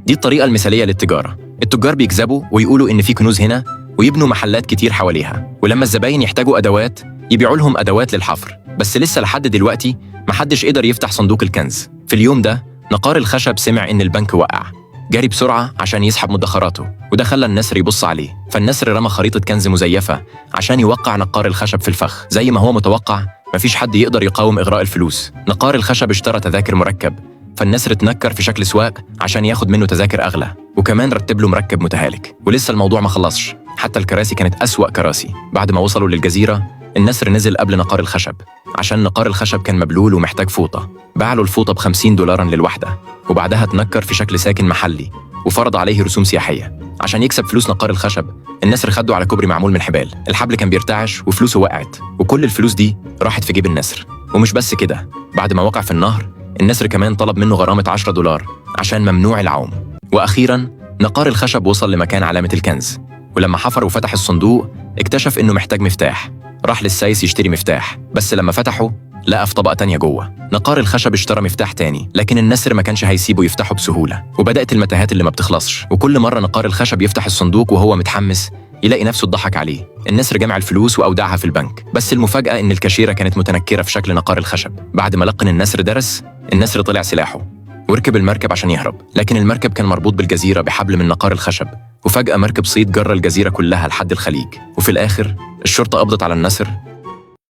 دي الطريقة المثالية للتجارة. التجار بيكذبوا ويقولوا إن في كنوز هنا ويبنوا محلات كتير حواليها، ولما الزباين يحتاجوا أدوات يبيعوا لهم أدوات للحفر. بس لسه لحد دلوقتي محدش قدر يفتح صندوق الكنز. في اليوم ده نقار الخشب سمع إن البنك وقع، جري بسرعة عشان يسحب مدخراته، وده خلى النسر يبص عليه. فالنسر رمى خريطة كنز مزيفة عشان يوقع نقار الخشب في الفخ. زي ما هو متوقع مفيش حد يقدر يقاوم إغراء الفلوس. نقار الخشب اشترى تذاكر مركب، فالنسر اتنكر في شكل سواق عشان ياخد منه تذاكر أغلى، وكمان رتب له مركب متهالك. ولسه الموضوع ما خلصش، حتى الكراسي كانت أسوأ كراسي. بعد ما وصلوا للجزيرة النسر نزل قبل نقار الخشب عشان نقار الخشب كان مبلول ومحتاج فوطة. باع له الفوطة ب$50 للوحدة، وبعدها اتنكر في شكل ساكن محلي وفرض عليه رسوم سياحية عشان يكسب فلوس نقار الخشب. النسر خده على كوبري معمول من حبال، الحبل كان بيرتعش وفلوسه وقعت، وكل الفلوس دي راحت في جيب النسر. ومش بس كده، بعد ما وقع في النهر النسر كمان طلب منه غرامة $10 عشان ممنوع العوم. وأخيراً نقار الخشب وصل لمكان علامة الكنز، ولما حفر وفتح الصندوق اكتشف إنه محتاج مفتاح. راح للسايس يشتري مفتاح، بس لما فتحه لقى في طبقة تانية جوه. نقار الخشب اشترى مفتاح تاني، لكن النسر ما كانش هيسيبه يفتحه بسهولة، وبدأت المتاهات اللي ما بتخلصش. وكل مرة نقار الخشب يفتح الصندوق وهو متحمس يلاقي نفسه اتضحك عليه. النسر جمع الفلوس وأودعها في البنك، بس المفاجأة إن الكاشيرة كانت متنكرة في شكل نقار الخشب. بعد ما لقن النسر درس، النسر طلع سلاحه وركب المركب عشان يهرب، لكن المركب كان مربوط بالجزيرة بحبل من نقار الخشب. وفجأة مركب صيد جرى الجزيرة كلها لحد الخليج، وفي الآخر الشرطة قبضت على النسر